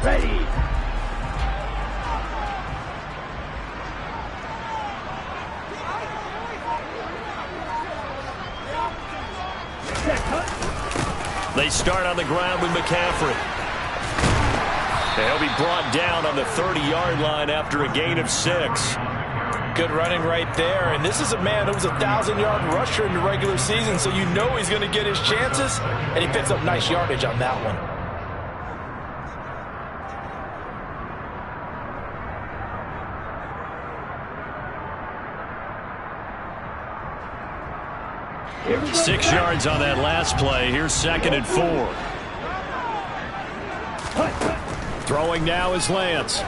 Ready. They start on the ground with McCaffrey. He'll be brought down on the 30-yard line after a gain of 6. Good running right there. And this is a man who was a 1,000-yard rusher in the regular season, so you know he's going to get his chances. And he picks up nice yardage on that one. Here's 6 yards on that last play. Here's 2nd and 4. Throwing now is Lance.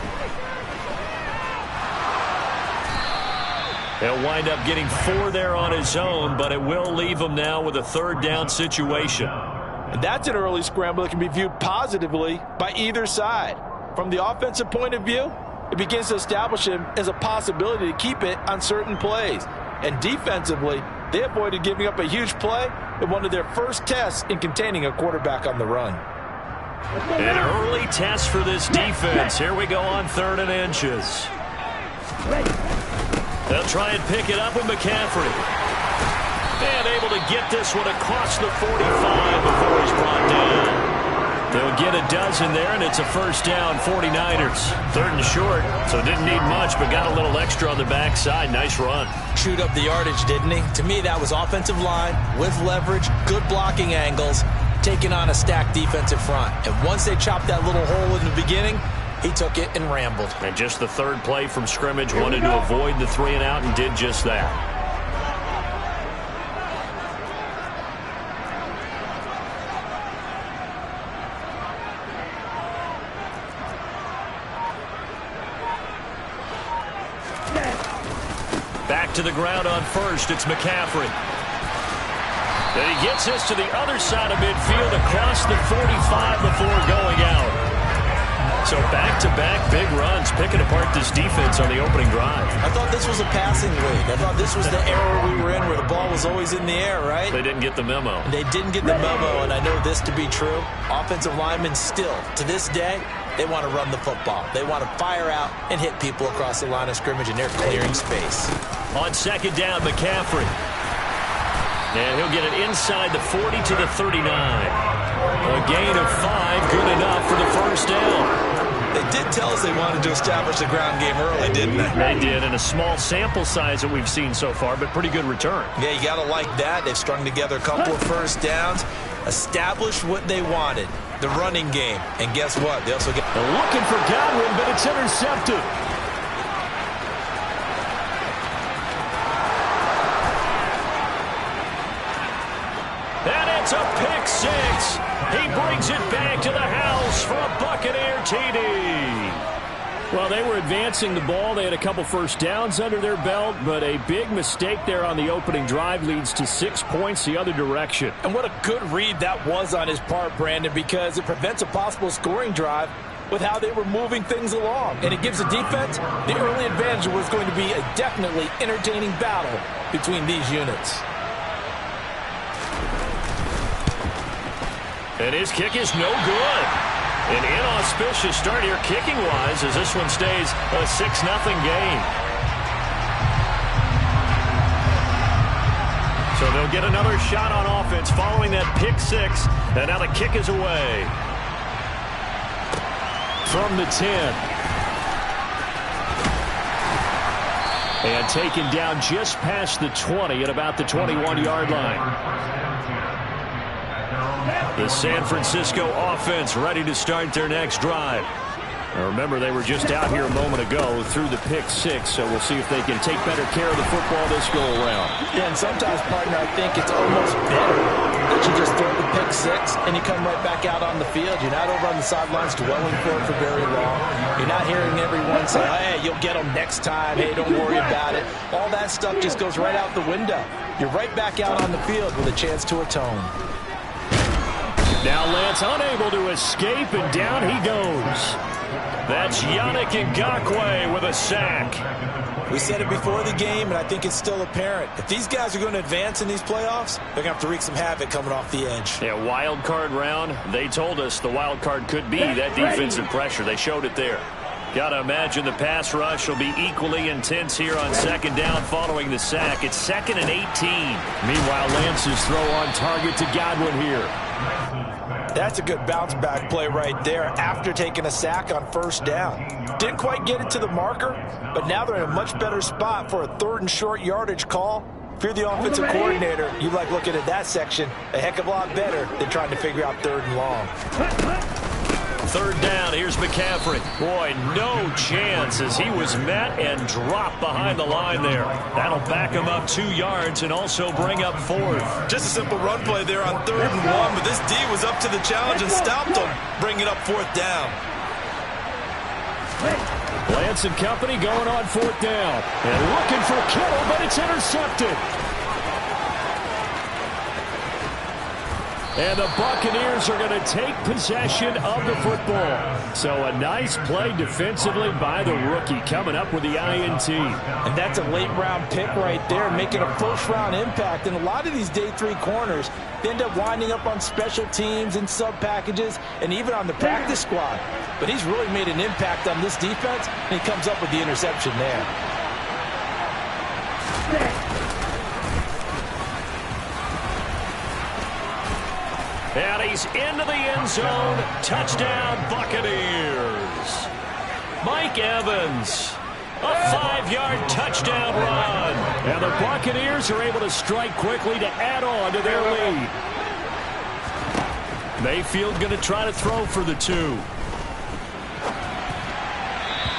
He'll wind up getting 4 there on his own, but it will leave him now with a 3rd down situation. And that's an early scramble that can be viewed positively by either side. From the offensive point of view, it begins to establish him as a possibility to keep it on certain plays. And defensively, they avoided giving up a huge play in one of their first tests in containing a quarterback on the run. An early test for this defense. Here we go on 3rd and inches. They'll try and pick it up with McCaffrey. And able to get this one across the 45 before he's brought down. They'll get a dozen there, and it's a 1st down, 49ers. 3rd and short, so didn't need much, but got a little extra on the backside. Nice run. Chewed up the yardage, didn't he? To me, that was offensive line with leverage, good blocking angles, taking on a stacked defensive front. And once they chopped that little hole in the beginning, he took it and rambled. And just the 3rd play from scrimmage, wanted to avoid the 3 and out and did just that. Back to the ground on 1st. It's McCaffrey. And he gets this to the other side of midfield across the 45 before going out. So back-to-back big runs, picking apart this defense on the opening drive. I thought this was a passing league. I thought this was the era we were in where the ball was always in the air, right? They didn't get the memo. They didn't get the memo, and I know this to be true. Offensive linemen still, to this day, they want to run the football. They want to fire out and hit people across the line of scrimmage, and they're clearing space. On 2nd down, McCaffrey. And he'll get it inside the 40 to the 39. A gain of 5, good enough for the 1st down. They did tell us they wanted to establish the ground game early, didn't they? They did, and a small sample size that we've seen so far, but pretty good return. Yeah, you got to like that. They've strung together a couple of 1st downs, established what they wanted, the running game. And guess what? They also get... They're looking for Godwin, but it's intercepted. And it's a pick 6. He brings it back to the house for a Buccaneer TD. Well, they were advancing the ball. They had a couple 1st downs under their belt, but a big mistake there on the opening drive leads to 6 points the other direction. And what a good read that was on his part, Brandon, because it prevents a possible scoring drive with how they were moving things along. And it gives the defense the early advantage. Was going to be a definitely entertaining battle between these units. And his kick is no good. An inauspicious start here kicking-wise as this one stays a 6-0 game. So they'll get another shot on offense following that pick 6. And now the kick is away. From the 10. And taken down just past the 20 at about the 21-yard line. The San Francisco offense ready to start their next drive. Now remember, they were just out here a moment ago through the pick 6, so we'll see if they can take better care of the football this go-around. Yeah, and sometimes, partner, I think it's almost better that you just throw the pick 6 and you come right back out on the field. You're not over on the sidelines dwelling for it for very long. You're not hearing everyone say, hey, you'll get them next time. Hey, don't worry about it. All that stuff just goes right out the window. You're right back out on the field with a chance to atone. Now Lance unable to escape, and down he goes. That's Yannick Ngakoue with a sack. We said it before the game, and I think it's still apparent. If these guys are going to advance in these playoffs, they're going to have to wreak some havoc coming off the edge. Yeah, wild card round. They told us the wild card could be that defensive pressure. They showed it there. Got to imagine the pass rush will be equally intense here on second down following the sack. It's 2nd and 18. Meanwhile, Lance's throw on target to Godwin here. That's a good bounce back play right there after taking a sack on first down. Didn't quite get it to the marker, but now they're in a much better spot for a 3rd and short yardage call. If you're the offensive coordinator, you like looking at that section a heck of a lot better than trying to figure out 3rd and long. 3rd down, here's McCaffrey. Boy, no chance as he was met and dropped behind the line there. That'll back him up 2 yards and also bring up 4th. Just a simple run play there on 3rd and 1, but this D was up to the challenge and stopped him, bringing up 4th down. Lance and company going on 4th down. And looking for Kittle, but it's intercepted. And the Buccaneers are going to take possession of the football. So a nice play defensively by the rookie coming up with the INT. And that's a late-round pick right there, making a first-round impact. And a lot of these day 3 corners, they end up winding up on special teams and sub-packages and even on the practice squad. But he's really made an impact on this defense, and he comes up with the interception there. And he's into the end zone. Touchdown, Buccaneers. Mike Evans. A 5-yard touchdown run. And the Buccaneers are able to strike quickly to add on to their lead. Mayfield going to try to throw for the 2.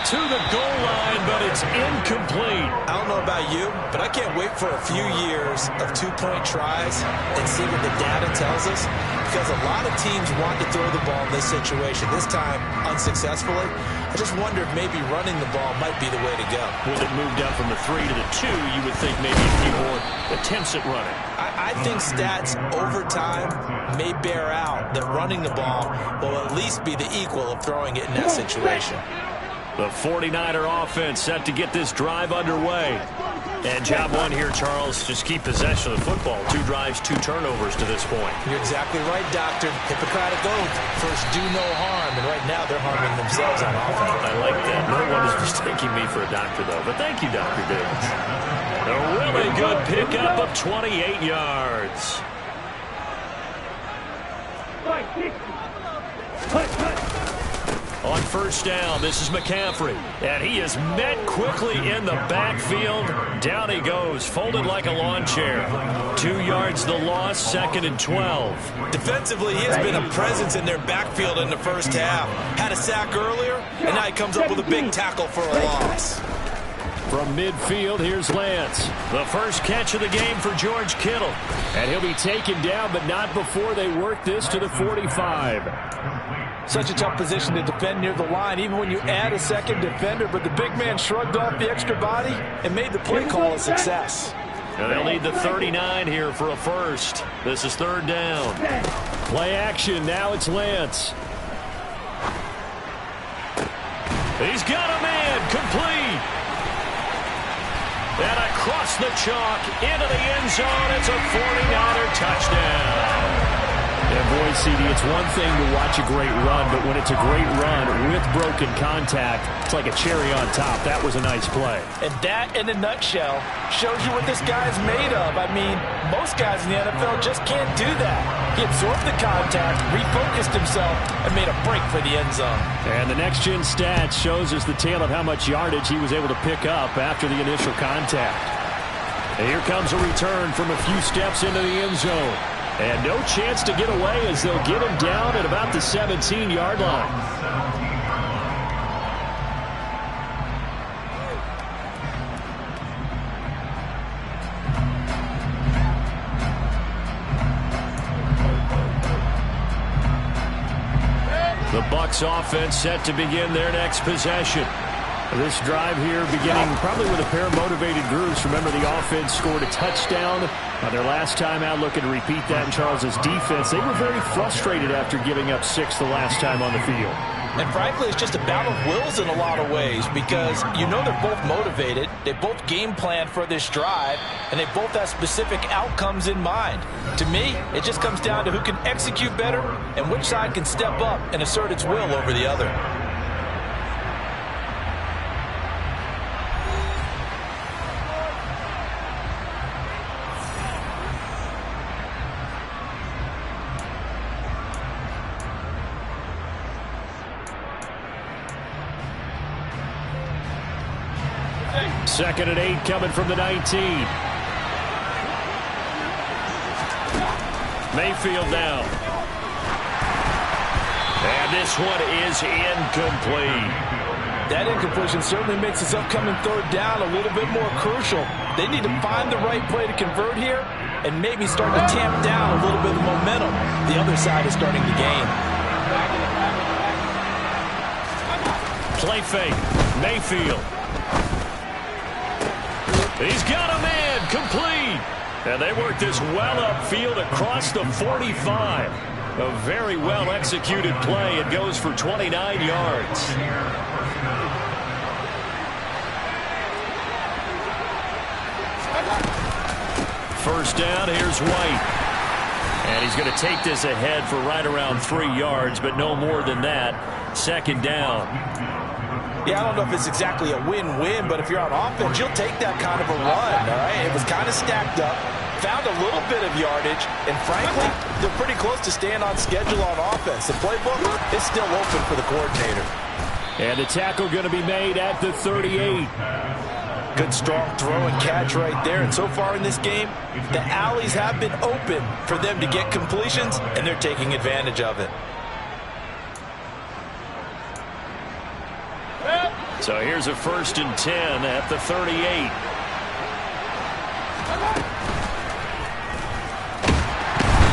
To the goal line, but it's incomplete. I don't know about you, but I can't wait for a few years of 2-point tries and see what the data tells us, because a lot of teams want to throw the ball in this situation, this time unsuccessfully. I just wonder if maybe running the ball might be the way to go. With it moved up from the 3 to the 2, you would think maybe a few more attempts at running. I think stats over time may bear out that running the ball will at least be the equal of throwing it in that situation. The 49er offense set to get this drive underway. And job one here, Charles, just keep possession of the football. 2 drives, 2 turnovers to this point. You're exactly right, Doctor. Hippocratic oath. First, do no harm. And right now, they're harming themselves on offense. I like that. No one is mistaking me for a doctor, though. But thank you, Dr. Davis. A really good pickup of 28 yards. On first down, this is McCaffrey. And he is met quickly in the backfield. Down he goes, folded like a lawn chair. 2 yards the loss, 2nd and 12. Defensively, he has been a presence in their backfield in the first half. Had a sack earlier, and now he comes up with a big tackle for a loss. From midfield, here's Lance. The first catch of the game for George Kittle. And he'll be taken down, but not before they work this to the 45. Such a tough position to defend near the line, even when you add a second defender. But the big man shrugged off the extra body and made the play call a success. And they'll need the 39 here for a first. This is 3rd down. Play action. Now it's Lance. He's got a man. Complete. And across the chalk into the end zone. It's a 49er touchdown. And boy, CD, it's one thing to watch a great run, but when it's a great run with broken contact, it's like a cherry on top. That was a nice play. And that, in a nutshell, shows you what this guy's made of. I mean, most guys in the NFL just can't do that. He absorbed the contact, refocused himself, and made a break for the end zone. And the next-gen stats shows us the tale of how much yardage he was able to pick up after the initial contact. And here comes a return from a few steps into the end zone. And no chance to get away as they'll get him down at about the 17-yard line. The Bucs offense set to begin their next possession. This drive here beginning probably with a pair of motivated groups. Remember, the offense scored a touchdown on their last time out, looking to repeat that in Charles's defense. They were very frustrated after giving up 6 the last time on the field. And frankly, it's just a battle of wills in a lot of ways because you know they're both motivated, they both game plan for this drive, and they both have specific outcomes in mind. To me, it just comes down to who can execute better and which side can step up and assert its will over the other. Second and 8 coming from the 19. Mayfield now. And this one is incomplete. That incompletion certainly makes this upcoming third down a little bit more crucial. They need to find the right play to convert here and maybe start to tamp down a little bit of the momentum the other side is starting to gain. Play fake. Mayfield. He's got a man, complete. And they work this well upfield across the 45. A very well executed play. It goes for 29 yards. First down, here's White. And he's going to take this ahead for right around 3 yards, but no more than that. Second down. Yeah, I don't know if it's exactly a win-win, but if you're on offense, you'll take that kind of a run, all right? It was kind of stacked up, found a little bit of yardage, and frankly, they're pretty close to staying on schedule on offense. The playbook is still open for the coordinator. And the tackle going to be made at the 38. Good strong throw and catch right there, and so far in this game, the alleys have been open for them to get completions, and they're taking advantage of it. So here's a 1st and 10 at the 38.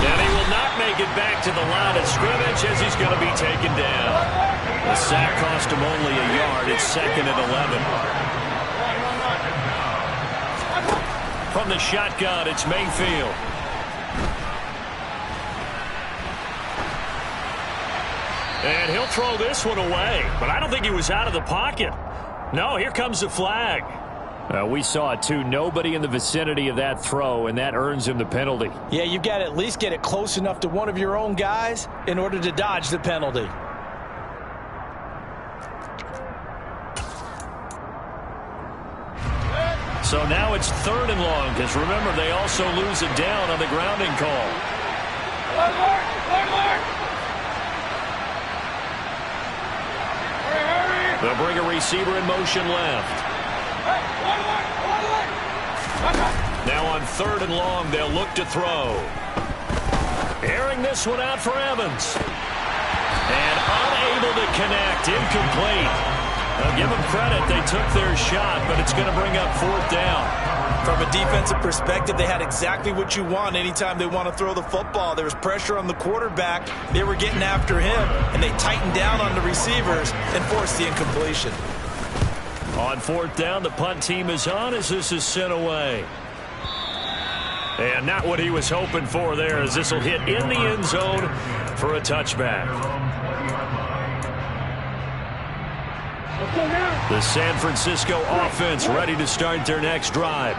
And he will not make it back to the line of scrimmage as he's going to be taken down. The sack cost him only a yard. It's 2nd and 11. From the shotgun, it's Mayfield. And he'll throw this one away. But I don't think he was out of the pocket. No, here comes the flag. We saw it too. Nobody in the vicinity of that throw, and that earns him the penalty. Yeah, you've got to at least get it close enough to one of your own guys in order to dodge the penalty. So now it's 3rd and long, because remember, they also lose it down on the grounding call. They'll bring a receiver in motion left. Now on 3rd and long, they'll look to throw. Airing this one out for Evans. And unable to connect. Incomplete. I'll give them credit. They took their shot, but it's going to bring up 4th down. From a defensive perspective, they had exactly what you want anytime they want to throw the football. There was pressure on the quarterback. They were getting after him, and they tightened down on the receivers and forced the incompletion. On 4th down, the punt team is on as this is sent away. And not what he was hoping for there, as this will hit in the end zone for a touchback. The San Francisco offense ready to start their next drive.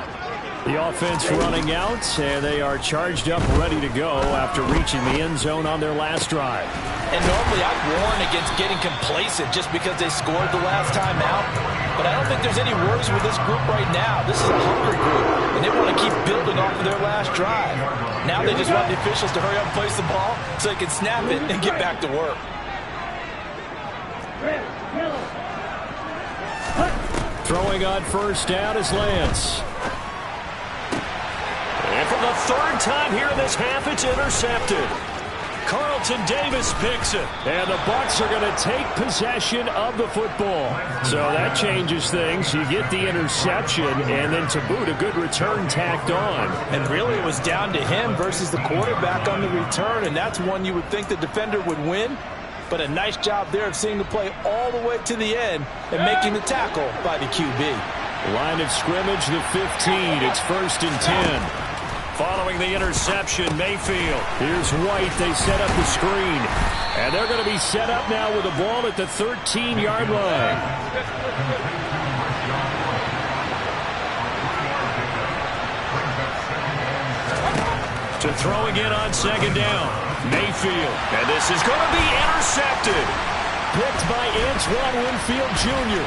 The offense running out, and they are charged up, ready to go after reaching the end zone on their last drive. And normally I'd warn against getting complacent just because they scored the last time out. But I don't think there's any worries with this group right now. This is a hungry group, and they want to keep building off of their last drive. Now they just want the officials to hurry up and place the ball so they can snap it and get back to work. Throwing on 1st down is Lance. And for the 3rd time here in this half, it's intercepted. Carlton Davis picks it. And the Bucs are going to take possession of the football. So that changes things. You get the interception, and then to boot, a good return tacked on. And really it was down to him versus the quarterback on the return, and that's one you would think the defender would win. But a nice job there of seeing the play all the way to the end and making the tackle by the QB. Line of scrimmage, the 15. It's 1st and 10. Following the interception, Mayfield. Here's White. They set up the screen. And they're going to be set up now with the ball at the 13-yard line. To throw again on second down. Mayfield. And this is going to be intercepted. Picked by Antoine Winfield Jr.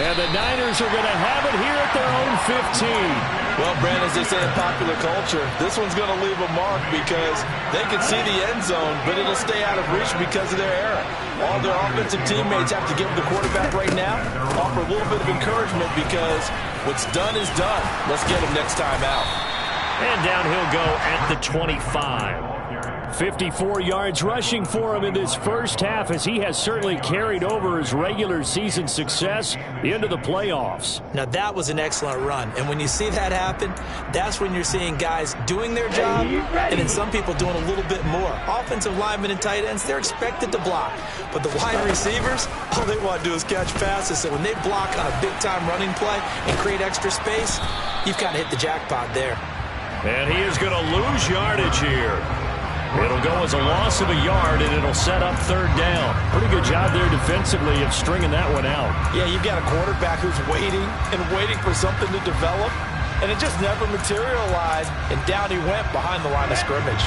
And the Niners are going to have it here at their own 15. Well, Brent, as they say in popular culture, this one's going to leave a mark because they can see the end zone, but it'll stay out of reach because of their error. All their offensive teammates have to give the quarterback right now, offer a little bit of encouragement because what's done is done. Let's get him next time out. And down he'll go at the 25. 54 yards rushing for him in this first half as he has certainly carried over his regular season success into the playoffs. Now that was an excellent run, and when you see that happen, that's when you're seeing guys doing their job and then some people doing a little bit more. Offensive linemen and tight ends, they're expected to block, but the wide receivers, all they want to do is catch passes. So when they block on a big-time running play and create extra space, you've kind of hit the jackpot there. And he is going to lose yardage here. It'll go as a loss of a yard, and it'll set up third down. Pretty good job there defensively of stringing that one out. Yeah, you've got a quarterback who's waiting and waiting for something to develop, and it just never materialized, and down he went behind the line of scrimmage.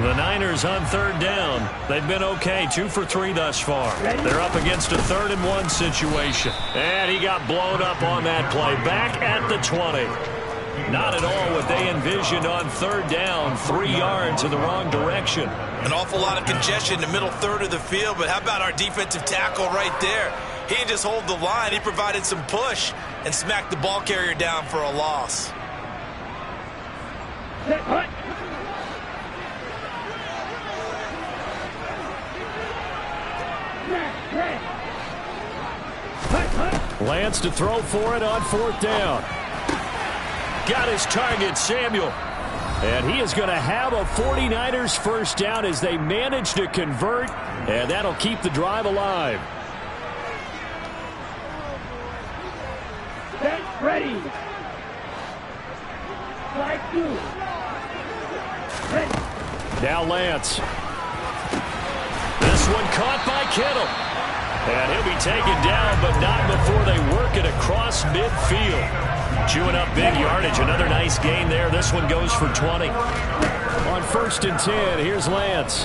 The Niners on third down. They've been okay, 2 for 3 thus far. They're up against a 3rd and 1 situation. And he got blown up on that play. Back at the 20. Not at all what they envisioned on third down. 3 yards in the wrong direction. An awful lot of congestion in the middle third of the field, but how about our defensive tackle right there? He didn't just hold the line. He provided some push and smacked the ball carrier down for a loss. Lance to throw for it on 4th down. Got his target, Samuel. And he is going to have a 49ers first down as they manage to convert, and that'll keep the drive alive. Set, ready. Like you. Ready. Now Lance. This one caught by Kittle. And he'll be taken down, but not before they work it across midfield. Chewing up big yardage. Another nice gain there. This one goes for 20. On 1st and 10, here's Lance.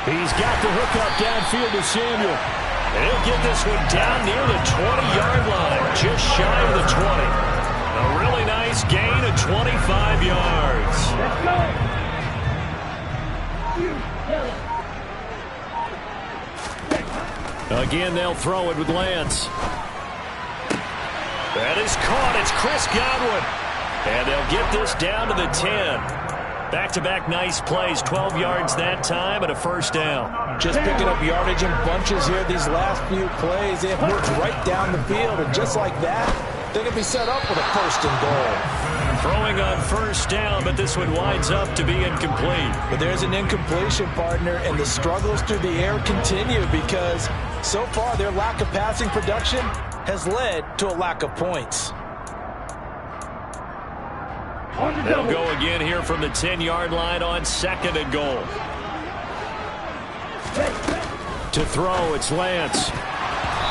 He's got the hook up downfield to Samuel. And he'll get this one down near the 20-yard line, just shy of the 20. A really nice gain of 25 yards. Let's go. Again, they'll throw it with Lance. That is caught. It's Chris Godwin. And they'll get this down to the 10. Back-to-back nice plays. 12 yards that time and a first down. Just picking up yardage in bunches here these last few plays. They have moved right down the field. And just like that, they can be set up with a 1st and goal. Throwing on 1st down, but this one winds up to be incomplete. But there's an incompletion, partner, and the struggles through the air continue because so far their lack of passing production has led to a lack of points. They'll go again here from the 10-yard line on 2nd and goal. To throw, it's Lance.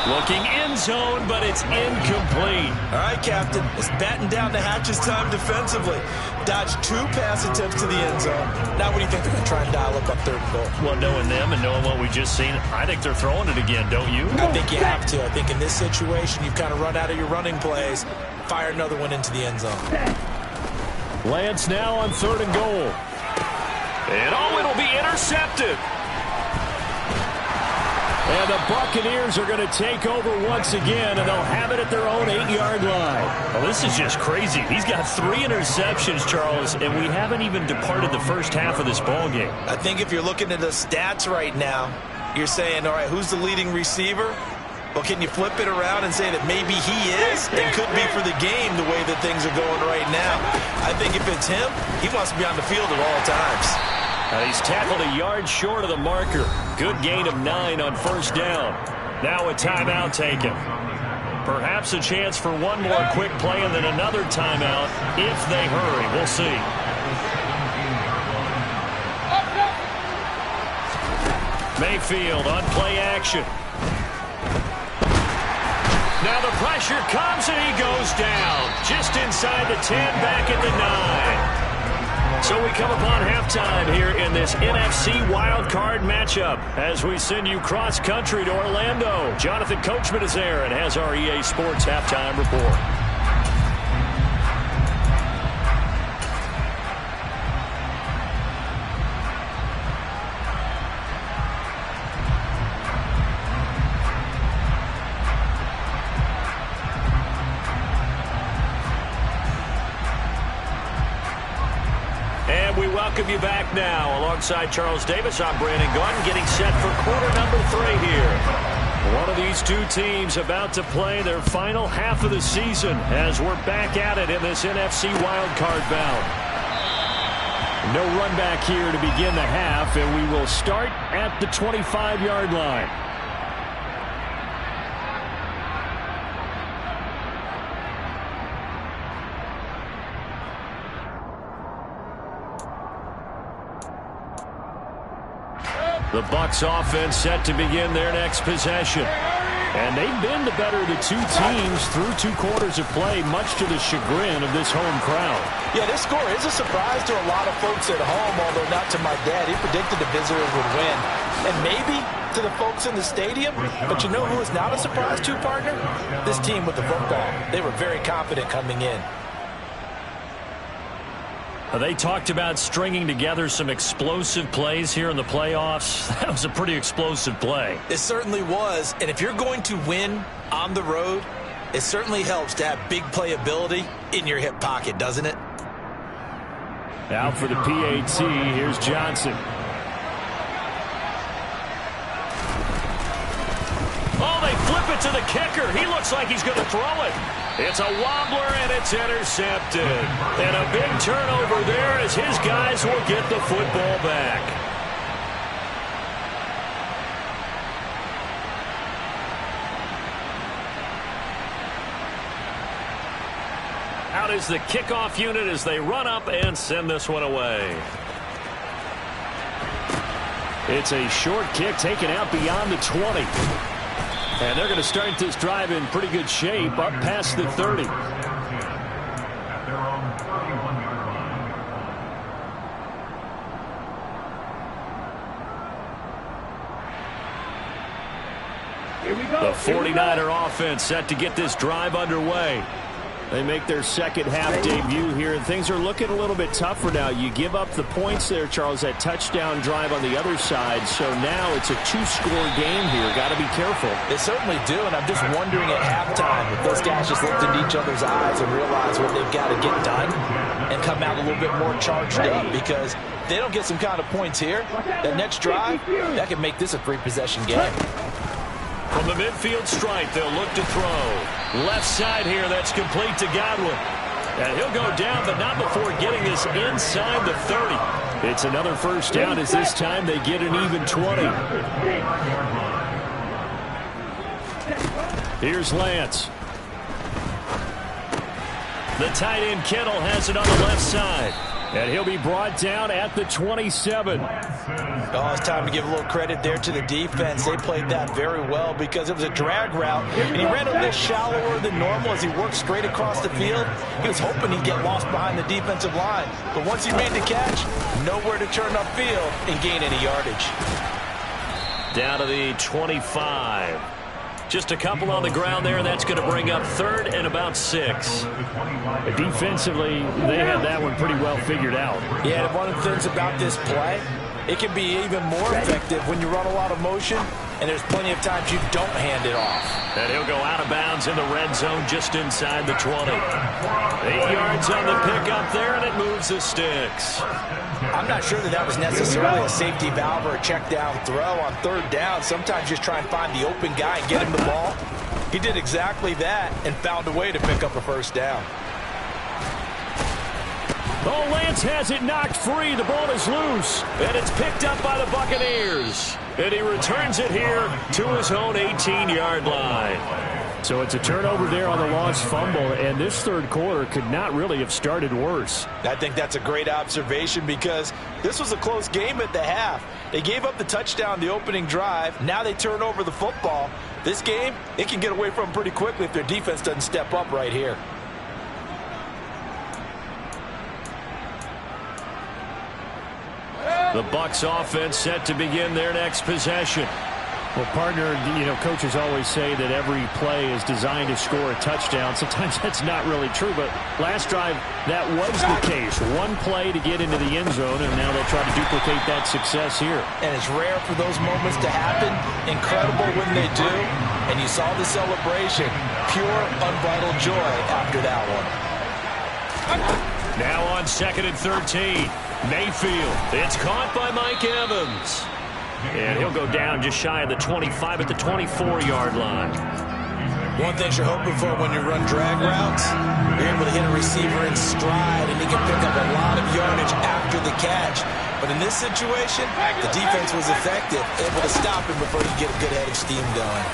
Looking end zone, but it's incomplete. All right, Captain. It's batten down the hatches time defensively. Dodged 2 pass attempts to the end zone. Now what do you think they're going to try and dial up on 3rd and goal? Well, knowing them and knowing what we just seen, I think they're throwing it again, don't you? I think you have to. I think in this situation, you've kind of run out of your running plays. Fire another one into the end zone. Lance now on 3rd and goal. And it'll be intercepted. And the Buccaneers are going to take over once again, and they'll have it at their own 8-yard line. Well, this is just crazy. He's got 3 interceptions, Charles, and we haven't even departed the first half of this ballgame. I think if you're looking at the stats right now, you're saying, all right, who's the leading receiver? Well, can you flip it around and say that maybe he is and could be for the game the way that things are going right now? I think if it's him, he wants to be on the field at all times. He's tackled a yard short of the marker. Good gain of 9 on 1st down. Now a timeout taken. Perhaps a chance for one more quick play and then another timeout if they hurry. We'll see. Mayfield on play action. Now the pressure comes and he goes down. Just inside the 10, back at the 9. So we come upon halftime here in this NFC wildcard matchup as we send you cross-country to Orlando. Jonathan Coachman is there and has our EA Sports halftime report. Welcome you back now. Alongside Charles Davis, I'm Brandon Gaudin, getting set for quarter number 3 here. One of these two teams about to play their final half of the season as we're back at it in this NFC wildcard bout. No run back here to begin the half, and we will start at the 25-yard line. The Bucs offense set to begin their next possession. And they've been the better of the two teams through 2 quarters of play, much to the chagrin of this home crowd. Yeah, this score is a surprise to a lot of folks at home, although not to my dad. He predicted the visitors would win. And maybe to the folks in the stadium. But you know who is not a surprise to, partner? This team with the football. They were very confident coming in. They talked about stringing together some explosive plays here in the playoffs. That was a pretty explosive play. It certainly was. And if you're going to win on the road, it certainly helps to have big playability in your hip pocket, doesn't it? Out for the PAT, here's Johnson. Oh, they flip it to the kicker. He looks like he's going to throw it. It's a wobbler, and it's intercepted. And a big turnover there as his guys will get the football back. Out is the kickoff unit as they run up and send this one away. It's a short kick taken out beyond the 20. And they're going to start this drive in pretty good shape, up past the 30. Here we go. The 49er offense set to get this drive underway. They make their second half debut here, and things are looking a little bit tougher now. You give up the points there, Charles, that touchdown drive on the other side. So now it's a 2-score game here. Got to be careful. They certainly do, and I'm just wondering at halftime if those guys just looked into each other's eyes and realize what they've got to get done and come out a little bit more charged up, because if they don't get some kind of points here, that next drive, that could make this a 3-possession game. From the midfield stripe, they'll look to throw. Left side here, that's complete to Godwin. And he'll go down, but not before getting this inside the 30. It's another first down as this time they get an even 20. Here's Lance. The tight end Kittle has it on the left side. And he'll be brought down at the 27. Oh, it's time to give a little credit there to the defense. They played that very well because it was a drag route, and he ran a little shallower than normal as he worked straight across the field. He was hoping he'd get lost behind the defensive line. But once he made the catch, nowhere to turn upfield and gain any yardage. Down to the 25. Just a couple on the ground there, and that's going to bring up 3rd and about 6. Defensively, they had that one pretty well figured out. Yeah, and one of the things about this play, it can be even more effective when you run a lot of motion, and there's plenty of times you don't hand it off. And he'll go out of bounds in the red zone just inside the 20. 8 yards on the pickup there, and it moves the sticks. I'm not sure that was necessarily a safety valve or a check down throw on 3rd down. Sometimes just try and find the open guy and get him the ball. He did exactly that and found a way to pick up a first down. Oh, Lance has it knocked free. The ball is loose, and it's picked up by the Buccaneers. And he returns it here to his own 18-yard line. So it's a turnover there on the lost fumble, and this third quarter could not really have started worse. I think that's a great observation because this was a close game at the half. They gave up the touchdown the opening drive. Now they turn over the football. This game, it can get away from them pretty quickly if their defense doesn't step up right here. The Bucs offense set to begin their next possession. Well, partner, coaches always say that every play is designed to score a touchdown. Sometimes that's not really true, but last drive, that was the case. One play to get into the end zone, and now they'll try to duplicate that success here. And it's rare for those moments to happen. Incredible when they do. And you saw the celebration. Pure, unbridled joy after that one. Now on 2nd and 13. Mayfield. It's caught by Mike Evans. And he'll go down just shy of the 25 at the 24-yard line. One thing you're hoping for when you run drag routes, you're able to hit a receiver in stride, and he can pick up a lot of yardage after the catch. But in this situation, the defense was effective, able to stop him before he could get a good head of steam going.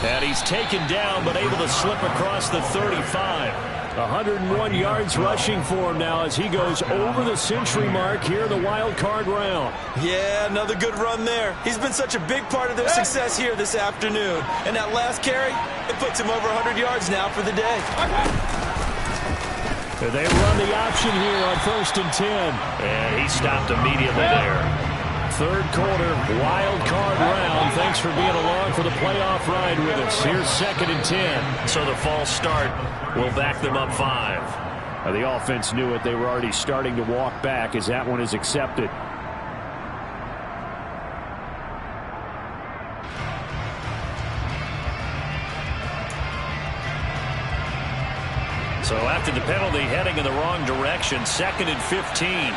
And he's taken down, but able to slip across the 35. 101 yards rushing for him now as he goes over the century mark here in the wild card round. Yeah, another good run there. He's been such a big part of their success here this afternoon. And that last carry, it puts him over 100 yards now for the day. They run the option here on 1st and 10. And he stopped immediately there. Third quarter, wild card round. Thanks for being along for the playoff ride with us. Here's 2nd and 10. So the false start will back them up 5. The offense knew it. They were already starting to walk back as that one is accepted. So after the penalty, heading in the wrong direction, 2nd and 15.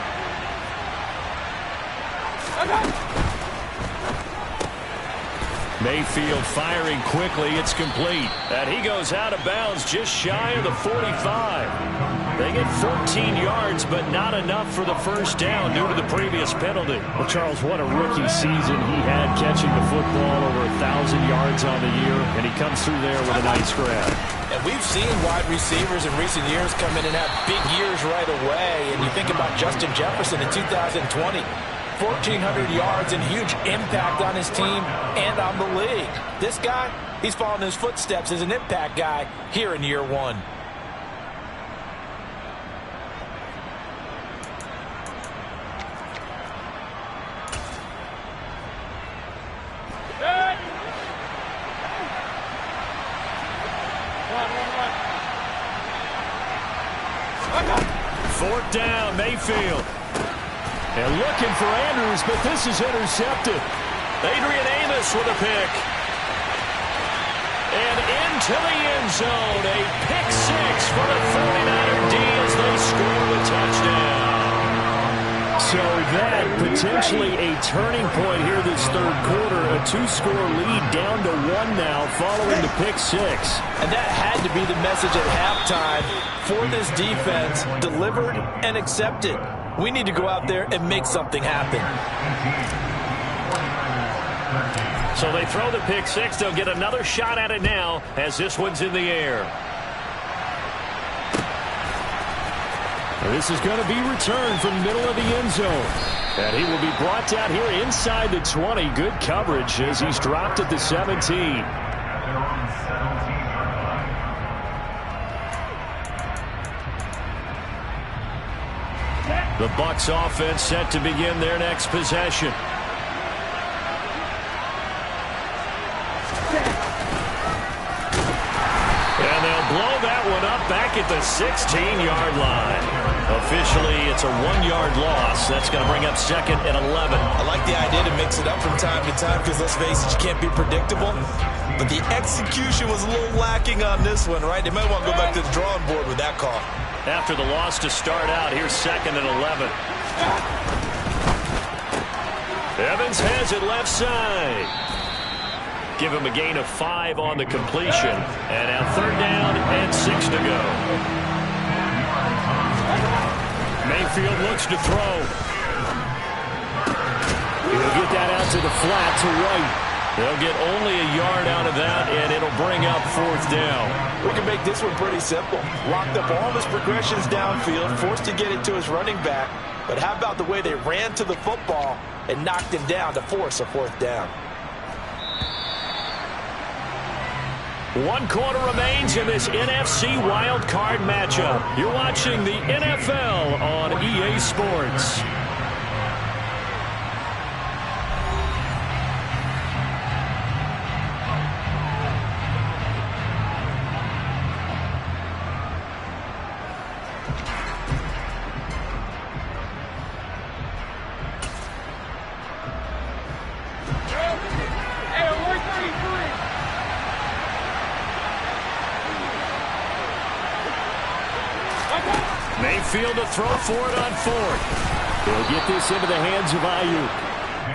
Mayfield firing quickly. It's complete. And he goes out of bounds just shy of the 45. They get 14 yards, but not enough for the first down due to the previous penalty. Well, Charles, what a rookie season he had catching the football, over 1,000 yards on the year, and he comes through there with a nice grab. And we've seen wide receivers in recent years come in and have big years right away. And you think about Justin Jefferson in 2020. 1,400 yards and huge impact on his team and on the league. This guy, he's following his footsteps as an impact guy here in year one. Fourth down, Mayfield. And looking for Andrews, but this is intercepted. Adrian Amos with a pick. And into the end zone, a pick 6 for the 49er D as they score the touchdown. So that potentially a turning point here this third quarter. A 2-score lead down to 1 now following the pick 6. And that had to be the message at halftime for this defense. Delivered and accepted. We need to go out there and make something happen. So they throw the pick 6. They'll get another shot at it now as this one's in the air. This is going to be returned from the middle of the end zone. And he will be brought down here inside the 20. Good coverage as he's dropped at the 17. The Bucs offense set to begin their next possession. And they'll blow that one up back at the 16-yard line. Officially, it's a 1-yard loss. That's going to bring up 2nd and 11. I like the idea to mix it up from time to time because, let's face it, you can't be predictable. But the execution was a little lacking on this one, right? They might want to go back to the drawing board with that call. After the loss to start out, here's 2nd and 11. Evans has it left side. Give him a gain of 5 on the completion. And now 3rd down and 6 to go. Mayfield looks to throw. He'll get that out to the flat to White. They'll get only a yard out of that, and it'll bring up 4th down. We can make this one pretty simple. Locked up all of his progressions downfield, forced to get it to his running back. But how about the way they ran to the football and knocked him down to force a 4th down? 1 quarter remains in this NFC wildcard matchup. You're watching the NFL on EA Sports. Mayfield to throw for it on 4th. He'll get this into the hands of Ayuk.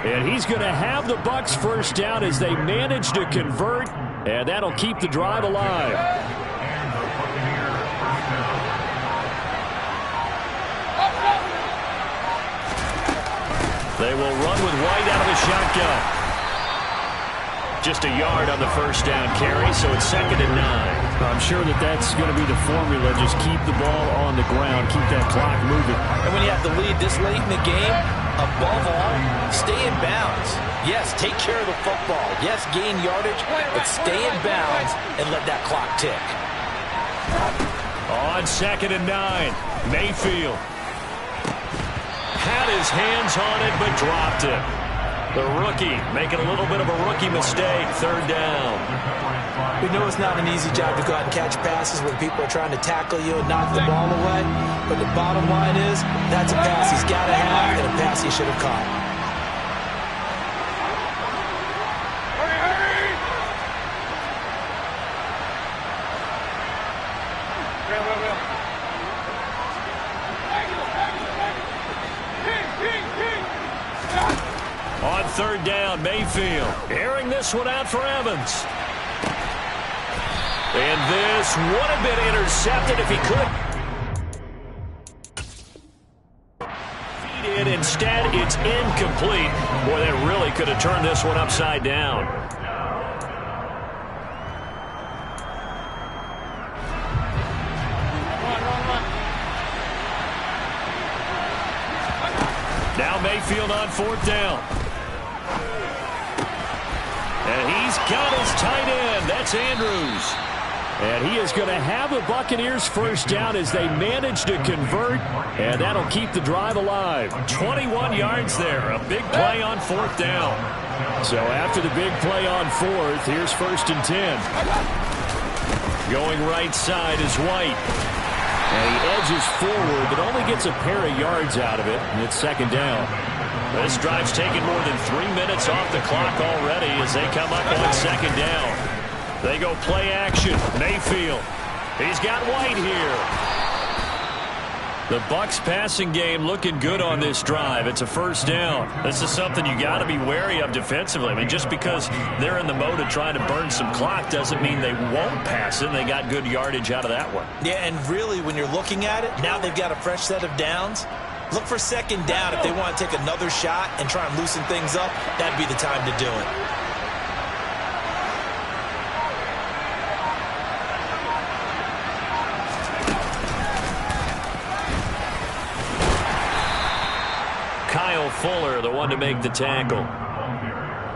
And he's going to have the Bucs 1st down as they manage to convert, and that'll keep the drive alive. They will run with White out of the shotgun. Just a yard on the 1st down carry, so it's 2nd and 9. I'm sure that's going to be the formula. Just keep the ball on the ground. Keep that clock moving. And when you have to lead this late in the game, above all, stay in bounds. Yes, take care of the football. Yes, gain yardage, but stay in bounds and let that clock tick. On 2nd and 9, Mayfield had his hands on it but dropped it. The rookie making a little bit of a rookie mistake. 3rd down. We know it's not an easy job to go out and catch passes when people are trying to tackle you and knock the ball away. But the bottom line is, that's a pass he's got to have and a pass he should have caught. On 3rd down, Mayfield airing this one out for Evans. And this would have been intercepted if he could. Feed in. Instead, it's incomplete. Boy, that really could have turned this one upside down. Now Mayfield on 4th down. And he's got his tight end. That's Andrews. And he is going to have the Buccaneers 1st down as they manage to convert, and that'll keep the drive alive. 21 yards there. A big play on 4th down. So after the big play on 4th, here's 1st and 10. Going right side is White. And he edges forward, but only gets a pair of yards out of it, and it's 2nd down. This drive's taken more than 3 minutes off the clock already as they come up on 2nd down. They go play action. Mayfield. He's got White here. The Bucs passing game looking good on this drive. It's a 1st down. This is something you got to be wary of defensively. I mean, just because they're in the mode of trying to burn some clock doesn't mean they won't pass it. They got good yardage out of that one. Yeah, and really, when you're looking at it, now they've got a fresh set of downs. Look for 2nd down if they want to take another shot and try and loosen things up. That'd be the time to do it. Kyle Fuller, the one to make the tackle.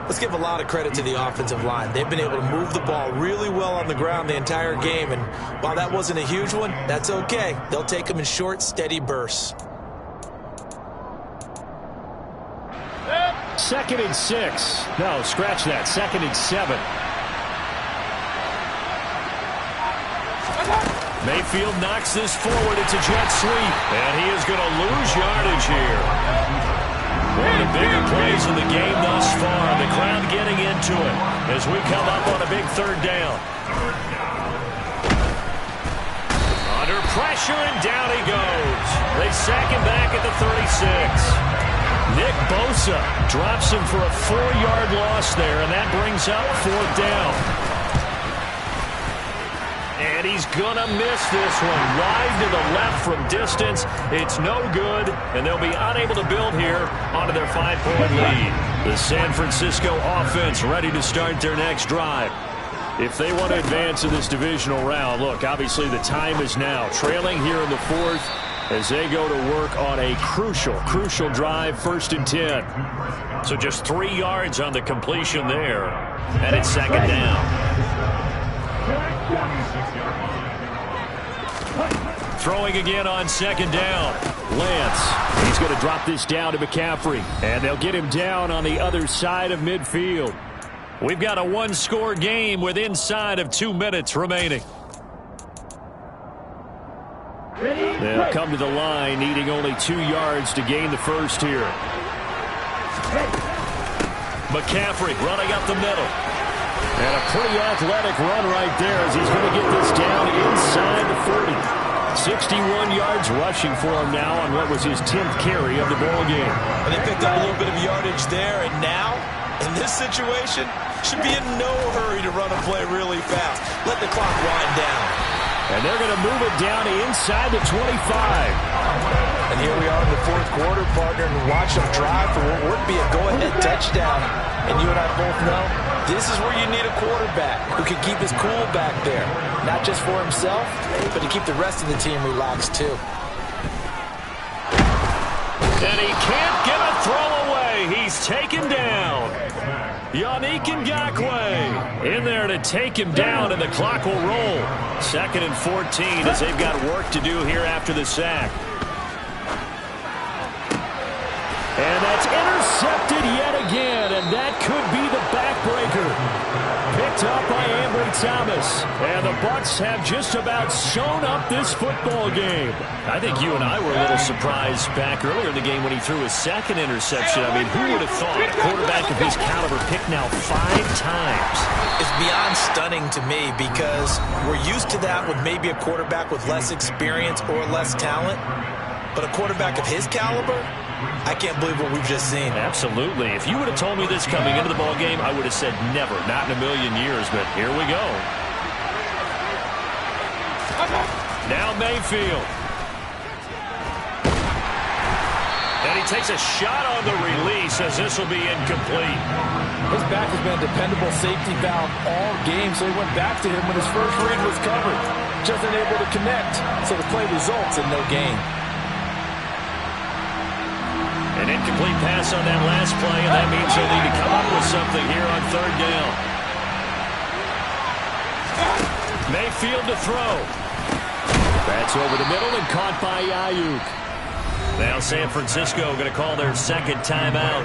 Let's give a lot of credit to the offensive line. They've been able to move the ball really well on the ground the entire game, and while that wasn't a huge one, that's okay. They'll take them in short, steady bursts. 2nd and 6. No, scratch that. 2nd and 7. Mayfield knocks this forward. It's a jet sweep, and he is going to lose yardage here. One of the bigger plays in the game thus far. The crowd getting into it as we come up on a big 3rd down. Under pressure, and down he goes. They sack him back at the 36. Nick Bosa drops him for a 4-yard loss there, and that brings up 4th down. And he's going to miss this one. Wide to the left from distance. It's no good, and they'll be unable to build here onto their 5-point lead. The San Francisco offense ready to start their next drive. If they want to advance in this divisional round, look, obviously the time is now. Trailing here in the fourth as they go to work on a crucial drive, 1st and 10. So just 3 yards on the completion there. And it's 2nd down. Throwing again on 2nd down. Lance, he's going to drop this down to McCaffrey. And they'll get him down on the other side of midfield. We've got a 1-score game with inside of 2 minutes remaining. They'll come to the line, needing only 2 yards to gain the first here. McCaffrey running up the middle. And a pretty athletic run right there as he's going to get this down inside the 40. 61 yards rushing for him now on what was his 10th carry of the ball game. And they picked up a little bit of yardage there, and now, in this situation, should be in no hurry to run a play really fast. Let the clock wind down. And they're going to move it down to inside the 25. And here we are in the fourth quarter, partner, and watch them drive for what would be a go-ahead touchdown. And you and I both know this is where you need a quarterback who can keep his cool back there. Not just for himself, but to keep the rest of the team relaxed too. And he can't get a throw away. He's taken down. Yannick Ngakoue in there to take him down, and the clock will roll. 2nd and 14 as they've got work to do here after the sack. And that's intercepted yet again, and that could be the backbreaker. Picked up by Ambry Thomas. And the Bucs have just about sewn up this football game. I think you and I were a little surprised back earlier in the game when he threw his 2nd interception. I mean, who would have thought a quarterback of his caliber picked now 5 times? It's beyond stunning to me because we're used to that with maybe a quarterback with less experience or less talent. But a quarterback of his caliber, I can't believe what we've just seen. Absolutely. If you would have told me this coming into the ball game, I would have said never, not in a million years. But here we go. Now Mayfield. And he takes a shot on the release as this will be incomplete. His back has been a dependable safety valve all game, so he went back to him when his first read was covered. Just unable to connect, so the play results in no gain. An incomplete pass on that last play, and that means they'll need to come up with something here on 3rd down. Mayfield to throw. That's over the middle and caught by Ayuk. Now San Francisco going to call their 2nd timeout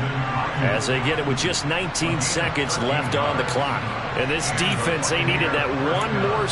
as they get it with just 19 seconds left on the clock. And this defense, they needed that one more